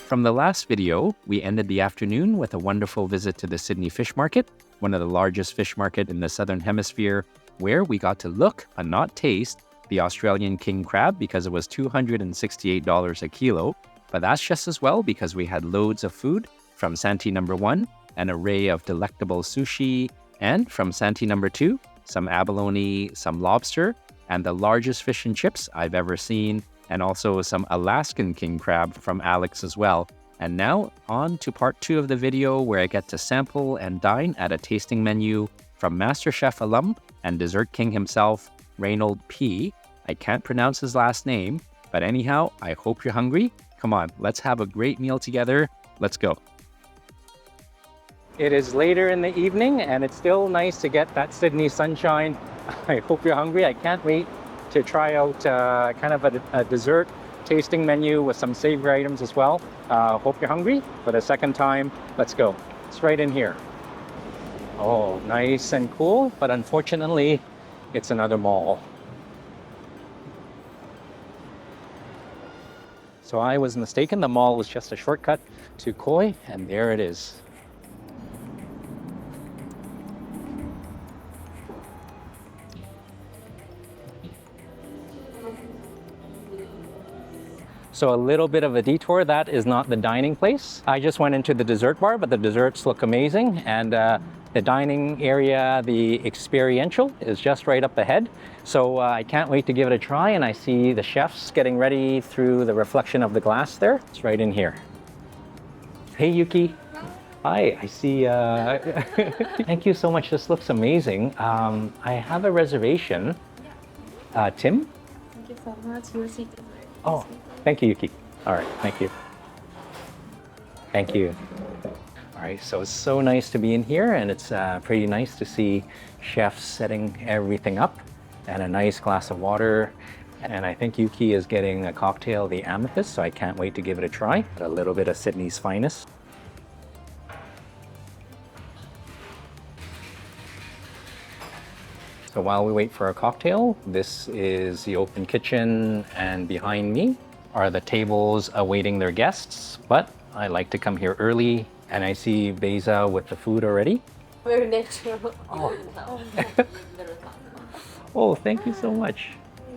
From the last video, we ended the afternoon with a wonderful visit to the Sydney Fish Market, one of the largest fish market in the Southern Hemisphere, where we got to look, but not taste, the Australian king crab because it was $268 a kilo. But that's just as well because we had loads of food from Santee number 1, an array of delectable sushi, and from Santee number 2, some abalone, some lobster, and the largest fish and chips I've ever seen, and also some Alaskan king crab from Alex as well. And now on to part 2 of the video where I get to sample and dine at a tasting menu from MasterChef Alum and dessert king himself, Reynold P. I can't pronounce his last name, but anyhow, I hope you're hungry. Come on, let's have a great meal together. Let's go. It is later in the evening and it's still nice to get that Sydney sunshine. I hope you're hungry. I can't wait to try out kind of a dessert tasting menu with some savory items as well. Hope you're hungry for the second time. Let's go. It's right in here. Oh, nice and cool, but unfortunately, it's another mall. So I was mistaken. The mall was just a shortcut to Quail, and there it is. So a little bit of a detour. That is not the dining place. I just went into the dessert bar, but the desserts look amazing. And the dining area, the Experiential, is just right up ahead. So I can't wait to give it a try. And I see the chefs getting ready through the reflection of the glass there. It's right in here. Hey, Yuki. Hi, I see. Thank you so much. This looks amazing. I have a reservation. Tim? Thank you so much. Your seat is ready. Oh. Thank you, Yuki. All right, thank you. Thank you. All right, so it's so nice to be in here, and it's pretty nice to see chefs setting everything up and a nice glass of water. And I think Yuki is getting a cocktail, the Amethyst, so I can't wait to give it a try. A little bit of Sydney's finest. So while we wait for our cocktail, this is the open kitchen, and behind me are the tables awaiting their guests, but I like to come here early, and I see Beza with the food already. Very natural. Oh, oh, thank you so much.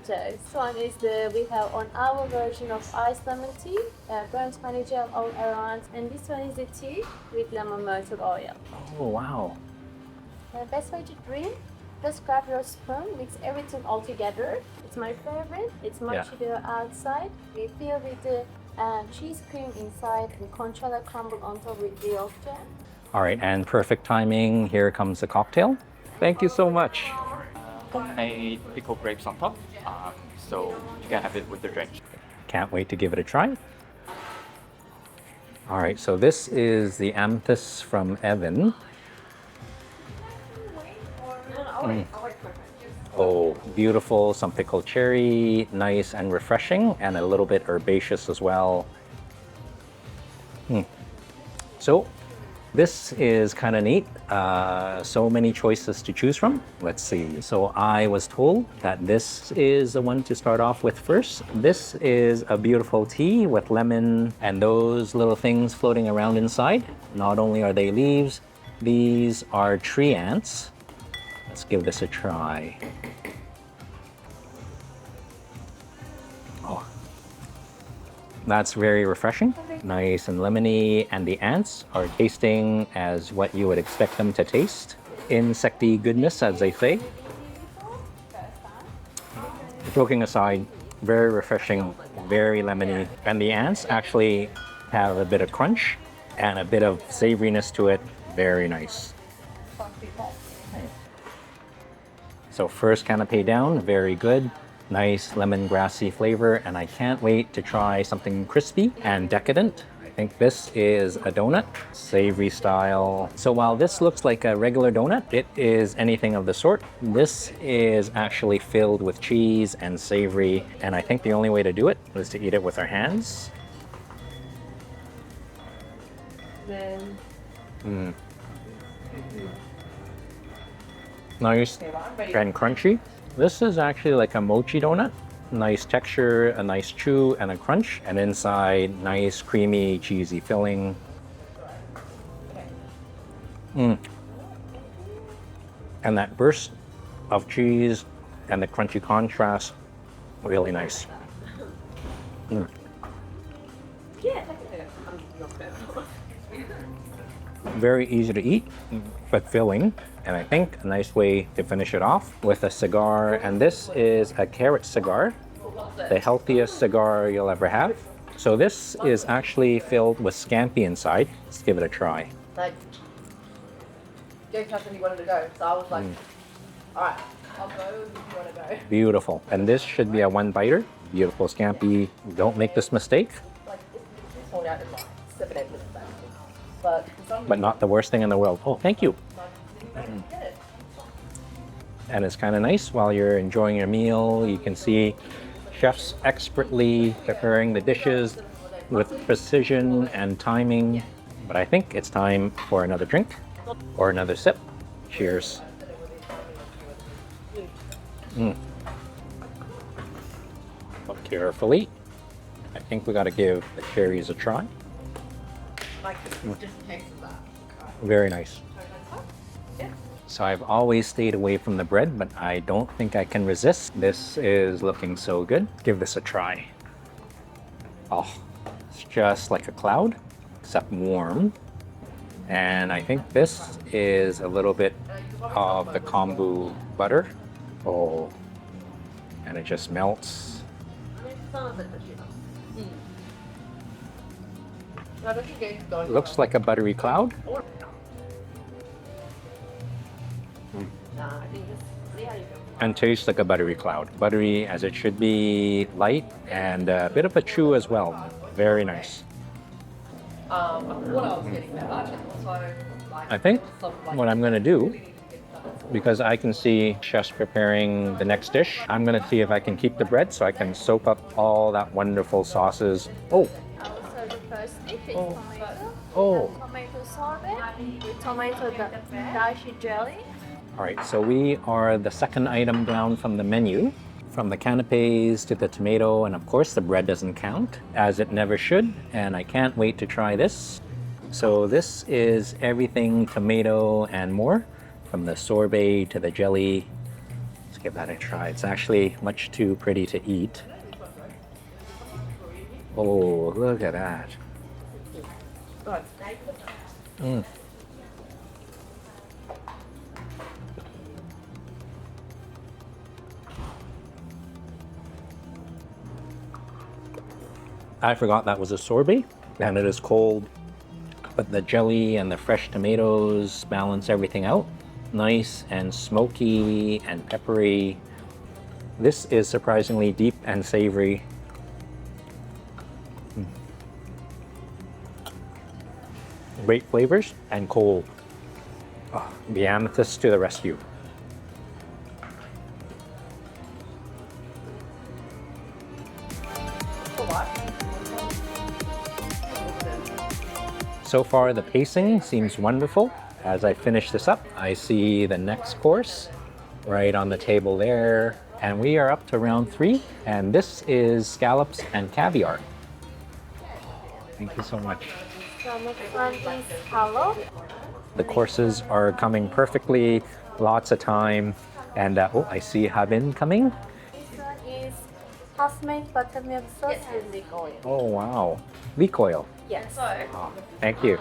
This one is we have on our version of iced lemon tea, burnt honey gel all around, and this one is the tea with lemon myrtle oil. Oh, wow. The best way to drink, just grab your spoon, mix everything all together. It's my favorite. It's much sweeter outside. We fill with the cheese cream inside and conchola crumble on top with the yolk jam. All right, and perfect timing. Here comes the cocktail. Thank you so much. I pickle grapes on top, so you can have it with the drink. Can't wait to give it a try. All right, so this is the Amethyst from Evan. Oh, beautiful, some pickled cherry, nice and refreshing, and a little bit herbaceous as well. So this is kind of neat. So many choices to choose from. Let's see. So I was told that this is the one to start off with first. This is a beautiful tea with lemon and those little things floating around inside. Not only are they leaves, these are tree ants. Let's give this a try. Oh, that's very refreshing. Nice and lemony, and the ants are tasting as what you would expect them to taste. Insecty goodness, as they say. Joking aside, very refreshing, very lemony. And the ants actually have a bit of crunch and a bit of savoriness to it. Very nice. So first canapé down, very good. Nice lemongrassy flavor, and I can't wait to try something crispy and decadent. I think this is a donut, savory style. So while this looks like a regular donut, it is anything of the sort. This is actually filled with cheese and savory, and I think the only way to do it is to eat it with our hands. Nice and crunchy. This is actually like a mochi donut. nice texture, a nice chew and a crunch, and inside nice creamy cheesy filling. And that burst of cheese and the crunchy contrast, really nice. Very easy to eat, but filling. And I think a nice way to finish it off with a cigar. And this is a carrot cigar, the healthiest cigar you'll ever have. So this is actually filled with scampi inside. Let's give it a try. Like, Jake said he wanted to go, so I was like, all right, I'll go if you want to go. Beautiful. And this should be a one-biter. Beautiful scampi. Don't make this mistake. Like, it's sold out in like 7-8 minutes back. But not the worst thing in the world. Oh, thank you. And it's kind of nice while you're enjoying your meal. You can see chefs expertly preparing the dishes with precision and timing. But I think it's time for another drink or another sip. Cheers. But carefully. I think we got to give the cherries a try. Like, just in case of that. Very nice. So I've always stayed away from the bread, but I don't think I can resist. This is looking so good. Give this a try. Oh, it's just like a cloud, except warm. And I think this is a little bit of the kombu butter. Oh, and it just melts. Looks like a buttery cloud. And tastes like a buttery cloud. Buttery as it should be, light, and a bit of a chew as well. Very nice. I think what I'm going to do, because I can see chefs preparing the next dish, I'm going to see if I can keep the bread so I can soak up all that wonderful sauces. Oh! So the first dish is tomato. Oh! Tomato sorbet with tomato dashi jelly. All right, so we are the second item down from the menu. From the canapes to the tomato, and of course the bread doesn't count, as it never should, and I can't wait to try this. So this is everything tomato and more, from the sorbet to the jelly. Let's give that a try. It's actually much too pretty to eat. Oh, look at that. I forgot that was a sorbet, and it is cold, but the jelly and the fresh tomatoes balance everything out. Nice and smoky and peppery. This is surprisingly deep and savory. Great flavors and cold. Oh, the amethyst to the rescue. So far, the pacing seems wonderful. As I finish this up, I see the next course right on the table there. And we are up to round 3, and this is scallops and caviar. Thank you so much. Scallop. The courses are coming perfectly, lots of time. And oh, I see Habin coming. This one is house-made buttermilk sauce with leek oil. Oh, wow. Leek oil. Yes. Oh, thank you.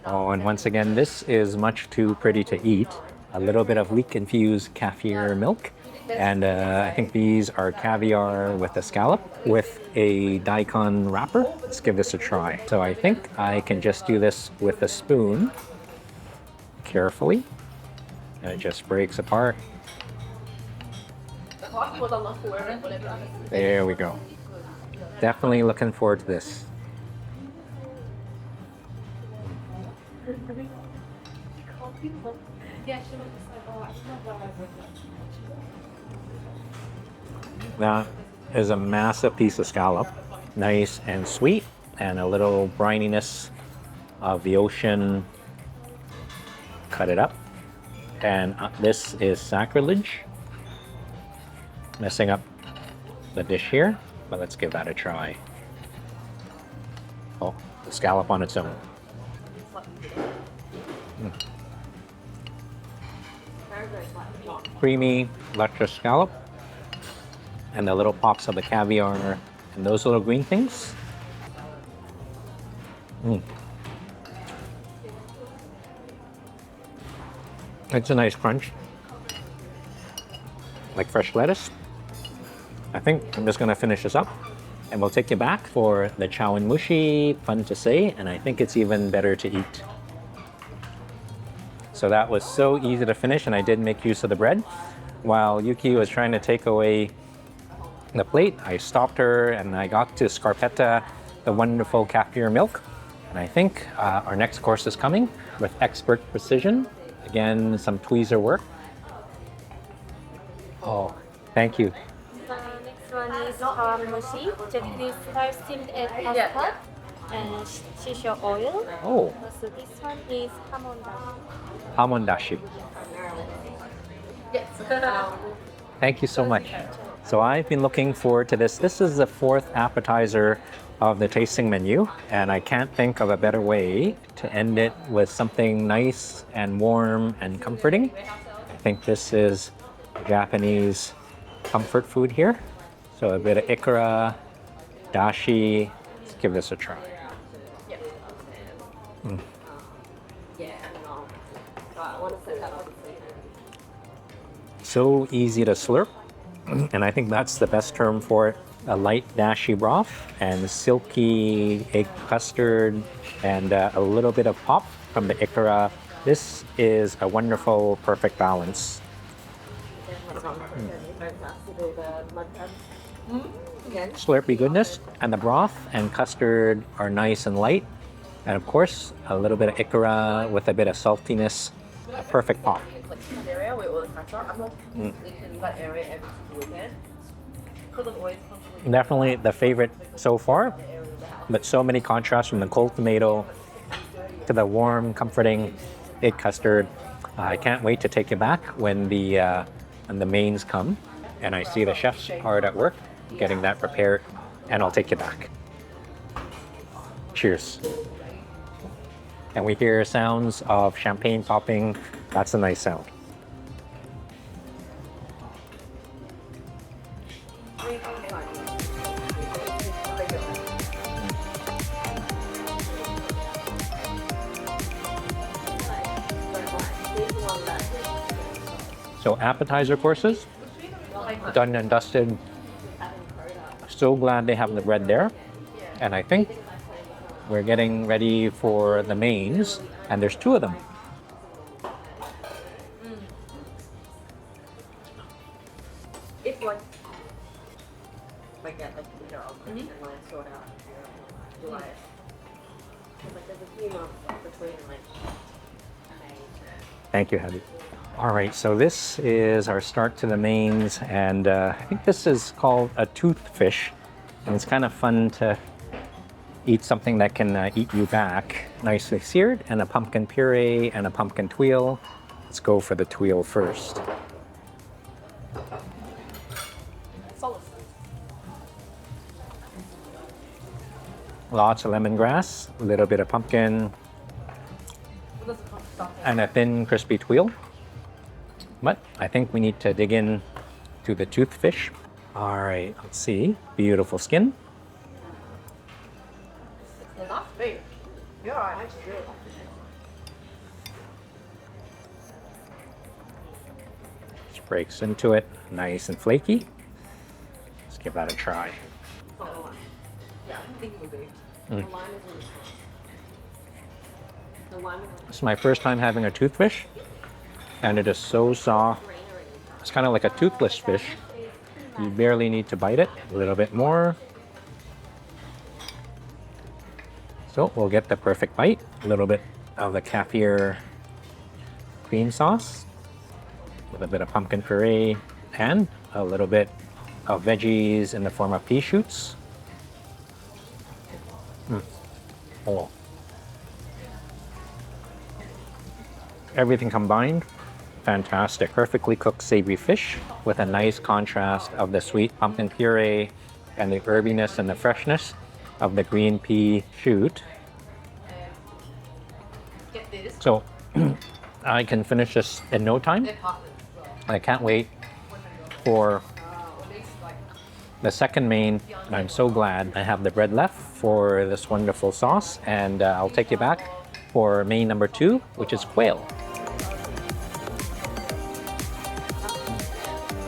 Oh, and once again, this is much too pretty to eat. A little bit of leek-infused caviar milk. And I think these are caviar with a scallop with a daikon wrapper. Let's give this a try. So I think I can just do this with a spoon, carefully. And it just breaks apart. There we go. Definitely looking forward to this. That is a massive piece of scallop, nice and sweet, and a little brininess of the ocean. Cut it up, and this is sacrilege, messing up the dish here, but let's give that a try. Oh, the scallop on its own. Creamy, luscious scallop, and the little pops of the caviar and those little green things. It's a nice crunch, like fresh lettuce. I think I'm just gonna finish this up and we'll take you back for the Chawanmushi, fun to say, and I think it's even better to eat. So that was so easy to finish, and I did make use of the bread. While Yuki was trying to take away the plate, I stopped her and I got to scarpetta, the wonderful caviar milk. And I think our next course is coming with expert precision. Again, some tweezer work. Oh, thank you. Next one is Chawanmushi, Japanese style steamed egg pasta and shisho oil. Oh, So this one is hamon dashi. hamon dashi. Yes. Thank you so much. So I've been looking forward to this. This is the 4th appetizer of the tasting menu, and I can't think of a better way to end it with something nice and warm and comforting. I think this is Japanese comfort food here. So a bit of ikara, dashi. Let's give this a try. So easy to slurp, and I think that's the best term for it. A light dashi broth and silky egg custard and a little bit of pop from the ikara. This is a wonderful, perfect balance. Slurpy goodness, and the broth and custard are nice and light. And of course, a little bit of ikara with a bit of saltiness, a perfect pop. Area where all the cats are. I'm not in that area every single weekend. Because I'm always constantly Definitely the favorite so far, but so many contrasts from the cold tomato to the warm, comforting egg custard. I can't wait to take you back when the mains come, and I see the chefs hard at work getting that prepared, and I'll take you back. Cheers. And we hear sounds of champagne popping. That's a nice sound. So appetizer courses, done and dusted. So glad they have the bread there. And I think we're getting ready for the mains, and there's 2 of them. If like that, like you know, and then sort out July. Like there's a few months between like. Thank you, Hattie. All right, so this is our start to the mains, and I think this is called a toothfish, and it's kind of fun to eat something that can eat you back. Nicely seared, and a pumpkin puree and a pumpkin tuile. Let's go for the tuile first. Lots of lemongrass, a little bit of pumpkin, and a thin, crispy tuile. But I think we need to dig in to the toothfish. All right, let's see. Beautiful skin. They're not big. You're alright. I just really like it. Just breaks into it, nice and flaky. Let's give that a try. Yeah, I think it would be. It's my first time having a toothfish, and it is so soft. It's kind of like a toothless fish. You barely need to bite it. A little bit more. So we'll get the perfect bite. A little bit of the caviar cream sauce with a bit of pumpkin puree and a little bit of veggies in the form of pea shoots. Oh. Everything combined fantastic. Perfectly cooked savory fish with a nice contrast of the sweet pumpkin puree and the herbiness and the freshness of the green pea shoot. Get this. So I can finish this in no time. They're partners as well. I can't wait for At least like the second main. I'm so glad I have the bread left for this wonderful sauce, and I'll take you back for main number 2, which is quail.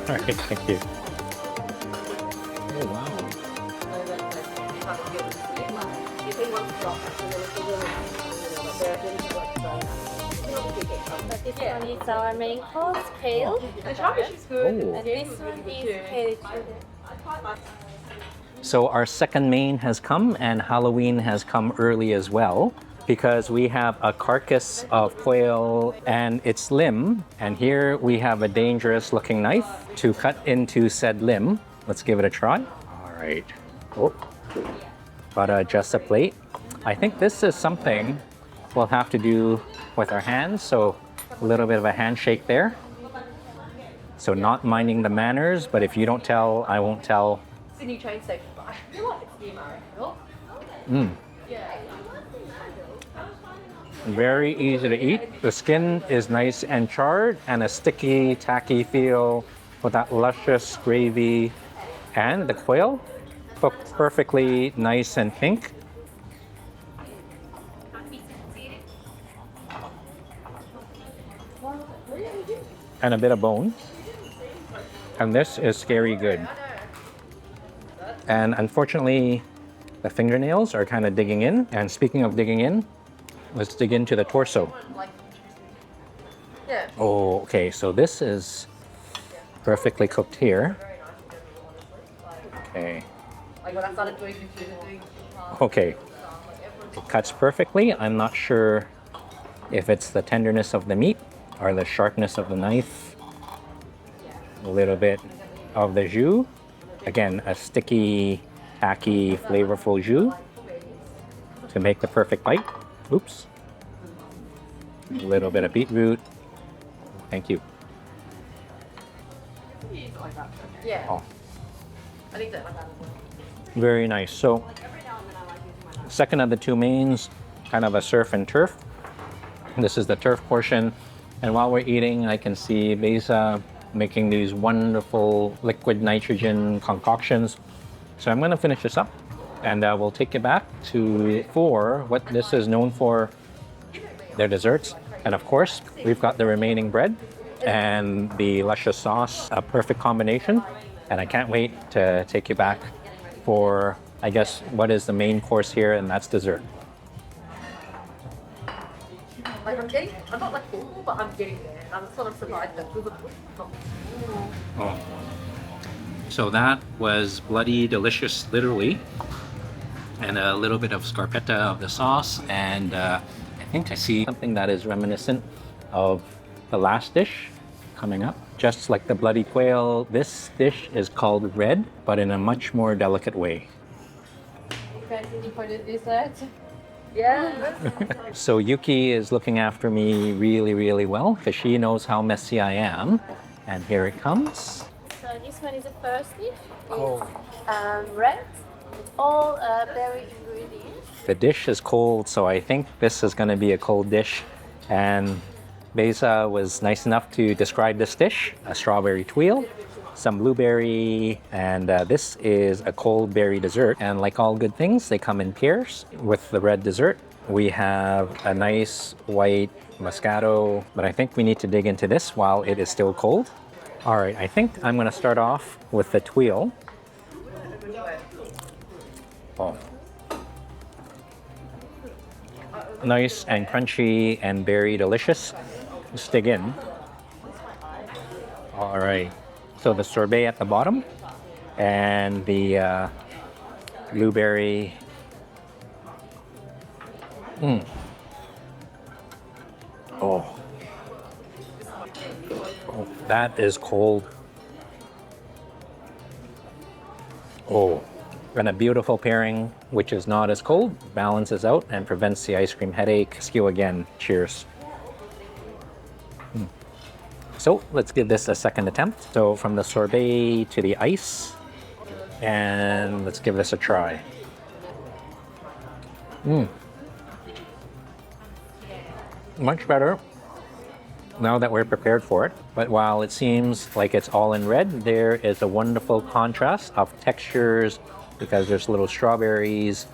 All right, thank you. Oh, wow. This one is our main course, kale. the Chawanmushi is good. Oh. And this one is kale chili. So our second main has come, and Halloween has come early as well, because we have a carcass of quail and its limb, and here we have a dangerous looking knife to cut into said limb. Let's give it a try. All right. Oh, gotta adjust the plate. I think this is something we'll have to do with our hands, so a little bit of a handshake there. So not minding the manners, but if you don't tell, I won't tell. Sydney train station, but I feel like it's near Marrickville. Mm. Very easy to eat. The skin is nice and charred, and a sticky, tacky feel with that luscious gravy. And the quail cooked perfectly nice and pink. And a bit of bone. And this is scary good. And unfortunately, the fingernails are kind of digging in. And speaking of digging in, let's dig into the torso. Yeah. Oh, okay, so this is perfectly cooked here. Okay, Like when I started doing doing okay. It cuts perfectly. I'm not sure if it's the tenderness of the meat or the sharpness of the knife. A little bit of the jus. Again, a sticky, tacky, flavorful jus to make the perfect bite. Oops. A little bit of beetroot. Thank you. yeah. Oh, I think that. very nice. So, second of the two mains, kind of a surf and turf. This is the turf portion. And while we're eating, I can see Beza making these wonderful liquid nitrogen concoctions. So I'm going to finish this up, and we'll take you back to for what this is known for, their desserts. And of course, we've got the remaining bread and the luscious sauce, a perfect combination. And I can't wait to take you back for, I guess, what is the main course here, and that's dessert. Like I'm not like full, but I'm getting there. I'm sort of survived that. Oh. So that was bloody delicious, literally. And a little bit of scarpetta of the sauce. And I think I see something that is reminiscent of the last dish coming up. Just like the bloody quail, this dish is called red, but in a much more delicate way. Ready for the dessert? Yeah. So Yuki is looking after me really, really well, because she knows how messy I am. And here it comes. So this one is the first dish. Oh. It's red with all berry ingredients. The dish is cold, so I think this is going to be a cold dish. And Beza was nice enough to describe this dish: a strawberry tuile, some blueberry, and this is a cold berry dessert. And like all good things, they come in pairs. With the red dessert, we have a nice white Moscato, but I think we need to dig into this while it is still cold. All right, I think I'm going to start off with the tuile. Oh. Nice and crunchy and berry delicious. Let's dig in. All right. So the sorbet at the bottom and the blueberry. Oh. Oh, that is cold. Oh, and a beautiful pairing, which is not as cold, balances out and prevents the ice cream headache. Skew again. Cheers. So let's give this a second attempt. So from the sorbet to the ice, and let's give this a try. Much better now that we're prepared for it. But while it seems like it's all in red, there is a wonderful contrast of textures because there's little strawberries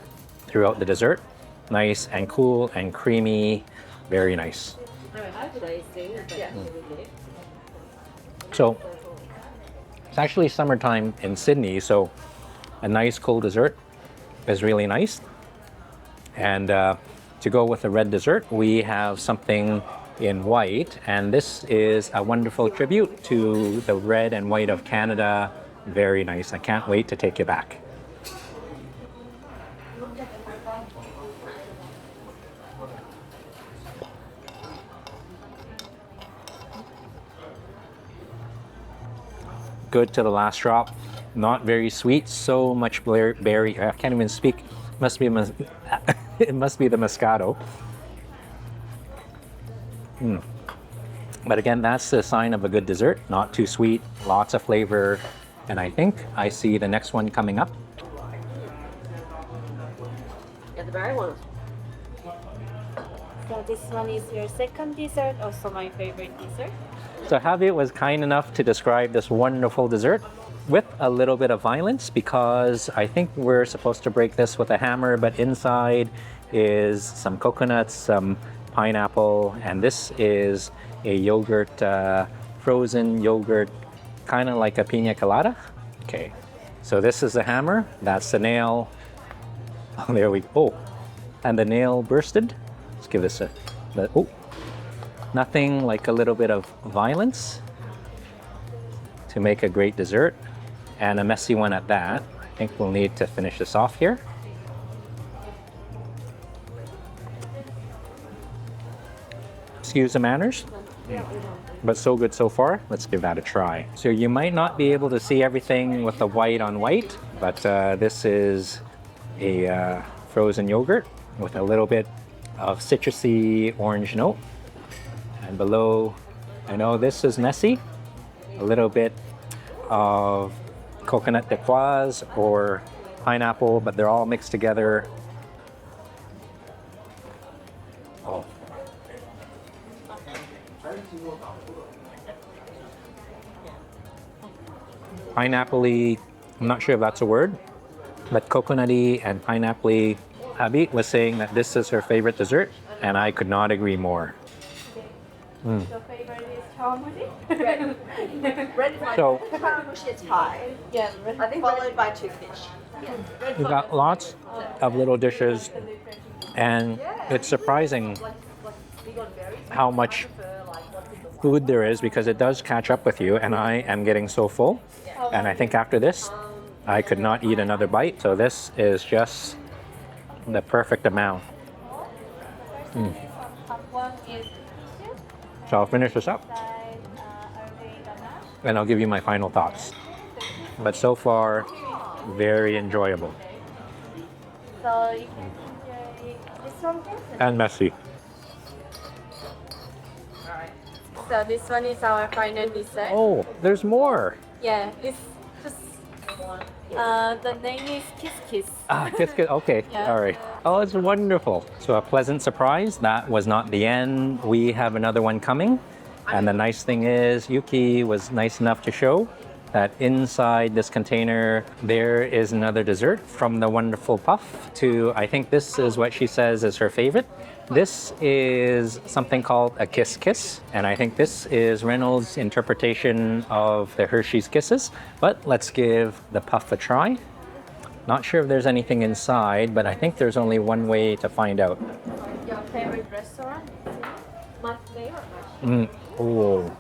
throughout the dessert. Nice and cool and creamy, very nice. So it's actually summertime in Sydney, so a nice cold dessert is really nice. And to go with the red dessert, we have something in white, and this is a wonderful tribute to the red and white of Canada. Very nice. I can't wait to take you back. Good to the last drop. Not very sweet. So much berry. I can't even speak. Must be it must be the Moscato. But again, that's the sign of a good dessert. Not too sweet, lots of flavor, and I think I see the next one coming up. Yeah, the berry one. So this one is your second dessert, also my favorite dessert. So Javier was kind enough to describe this wonderful dessert with a little bit of violence because I think we're supposed to break this with a hammer, but inside is some coconuts, some pineapple, and this is a yogurt, frozen yogurt, kind of like a pina colada. Okay, so this is the hammer, that's the nail. Oh, there we go. And the nail bursted. Let's give this oh, nothing like a little bit of violence to make a great dessert, and a messy one at that. I think we'll need to finish this off here. Excuse the manners, but so good so far. Let's give that a try. So you might not be able to see everything with the white on white, but this is a frozen yogurt with a little bit of citrusy orange note. And below, I know this is messy, a little bit of coconut de poise or pineapple, but they're all mixed together. Oh. Pineapple-y, I'm not sure if that's a word, but coconutty and pineapple-y. Abby was saying that this is her favorite dessert, and I could not agree more. Your favorite is Chawanmushi? Red is my So- Chawanmushi is high. Yeah, red. I think followed by Toothfish. We've got lots of little dishes, and it's surprising how much food there is because it does catch up with you, and I am getting so full. And I think after this, I could not eat another bite. So this is just the perfect amount. Top one is So I'll finish this up, and I'll give you my final thoughts. But so far, very enjoyable so you can enjoy this one first. and messy. So this one is our final dessert. Oh, there's more. Yeah, it's just the name is Kiss Kiss. Ah, biscuit. Okay, Yeah. all right. Oh, it's wonderful. So a pleasant surprise. That was not the end. We have another one coming. And the nice thing is, Yuki was nice enough to show that inside this container, there is another dessert from the wonderful puff to, I think this is what she says is her favorite. This is something called a Kiss Kiss, and I think this is Reynold's interpretation of the Hershey's Kisses. But let's give the puff a try. Not sure if there's anything inside, but I think there's only one way to find out. Your favorite restaurant? My favorite. Oh.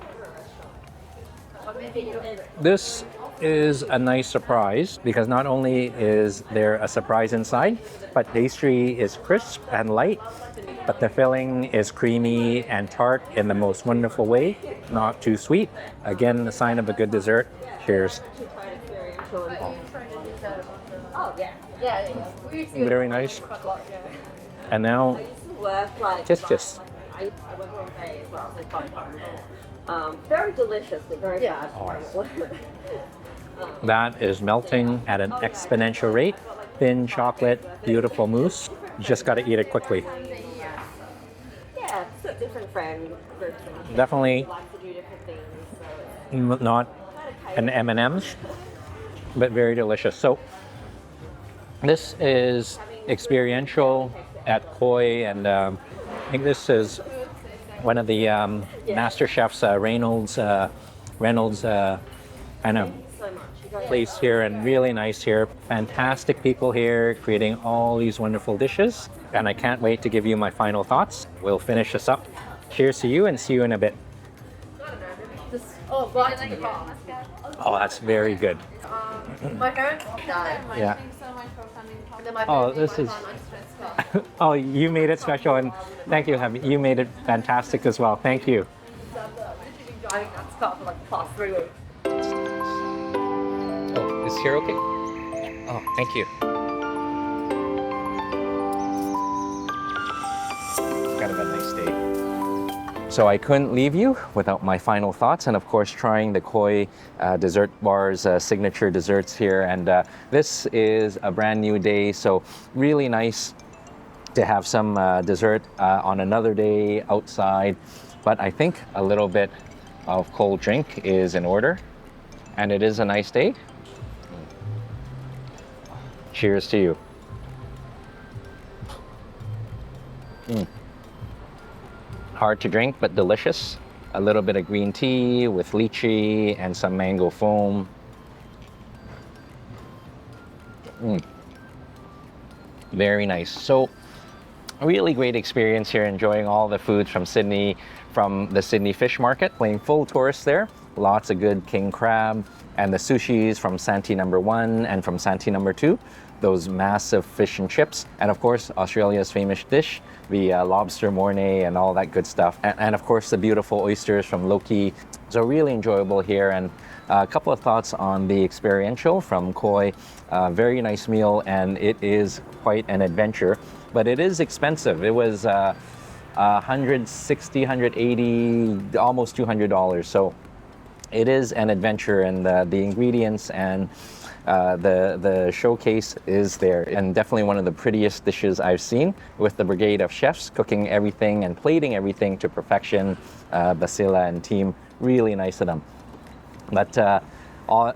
This is a nice surprise because not only is there a surprise inside, but pastry is crisp and light, but the filling is creamy and tart in the most wonderful way, not too sweet. Again, the sign of a good dessert. Cheers. Yeah. Very nice. And now, kiss kiss. Very delicious, but very fast. That is melting at an exponential rate. Thin chocolate, beautiful mousse. You just got to eat it quickly. Yeah, it's a different friend. Definitely Likes to do different things. So not an M&M's, but very delicious. So this is Experiential at Koi, and I think this is one of the MasterChef's Reynolds kind of so much. place here, and really nice here. Fantastic people here creating all these wonderful dishes, and I can't wait to give you my final thoughts. We'll finish this up. Cheers to you, and see you in a bit. Oh, right to the bar. Oh, that's very good. My parents died. Yeah. Thanks so much for coming. And then my Oh, family this went is. on unstressed. Oh, you made it special, and thank you, Hemi. You made it fantastic as well. Thank you. I've literally been driving that car for like the past 3 weeks. Oh, is here okay? Oh, thank you. Kind of a nice day. So I couldn't leave you without my final thoughts, and of course trying the Koi dessert bar's signature desserts here. And this is a brand new day, so really nice to have some dessert on another day outside. But I think a little bit of cold drink is in order, and it is a nice day. Cheers to you. Hard to drink, but delicious. A little bit of green tea with lychee and some mango foam. Very nice. So, a really great experience here, enjoying all the foods from Sydney, from the Sydney Fish Market, playing full tourist there. Lots of good king crab, and the sushis from Santee number 1 and from Santee number 2. Those massive fish and chips, and of course Australia's famous dish, the lobster mornay and all that good stuff, and of course the beautiful oysters from Loki. So really enjoyable here. And a couple of thoughts on the Experiential from Koi. Very nice meal, and it is quite an adventure, but it is expensive. It was $160, $180, almost $200. So it is an adventure, and the ingredients and the showcase is there, and definitely one of the prettiest dishes I've seen, with the brigade of chefs cooking everything and plating everything to perfection. Basila and team, really nice of them. But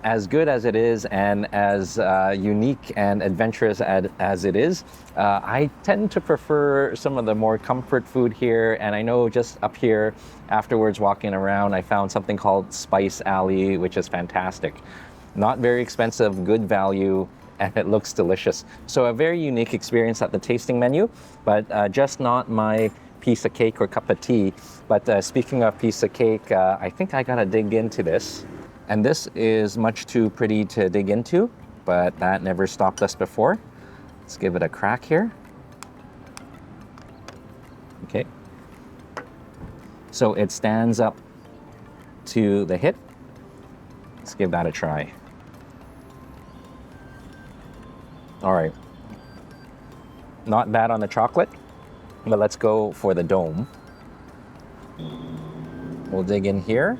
as good as it is, and as unique and adventurous as it is, I tend to prefer some of the more comfort food here. And I know just up here, afterwards walking around, I found something called Spice Alley, which is fantastic. Not very expensive, good value, and it looks delicious. So a very unique experience at the tasting menu, but just not my piece of cake or cup of tea. But speaking of piece of cake, I think I gotta dig into this. And this is much too pretty to dig into, but that never stopped us before. Let's give it a crack here. Okay. So it stands up to the hit. Let's give that a try. All right. Not bad on the chocolate, but let's go for the dome. We'll dig in here.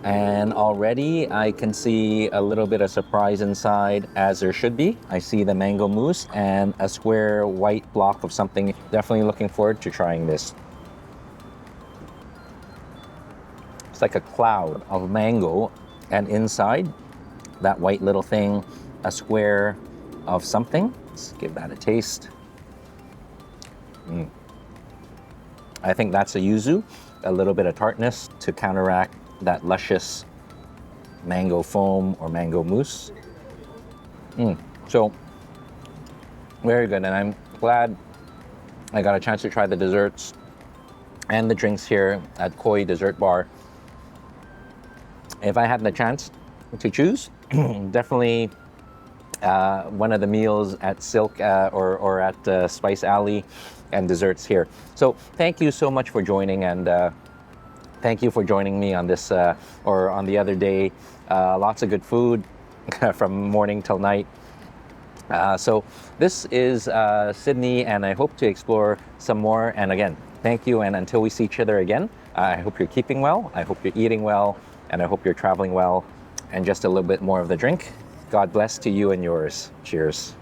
And already I can see a little bit of surprise inside, as there should be. I see the mango mousse and a square white block of something. Definitely looking forward to trying this. It's like a cloud of mango, and inside that white little thing, a square of something. Let's give that a taste. I think that's a yuzu, a little bit of tartness to counteract that luscious mango foam or mango mousse. So very good, and I'm glad I got a chance to try the desserts and the drinks here at Koi Dessert Bar. If I had the chance to choose, definitely one of the meals at Silk or at Spice Alley, and desserts here. So thank you so much for joining, and thank you for joining me on this or on the other day. Lots of good food from morning till night. So this is Sydney, and I hope to explore some more. And again, Thank you, and until we see each other again, I hope you're keeping well, I hope you're eating well, and I hope you're traveling well. And just a little bit more of the drink. God bless to you and yours. Cheers.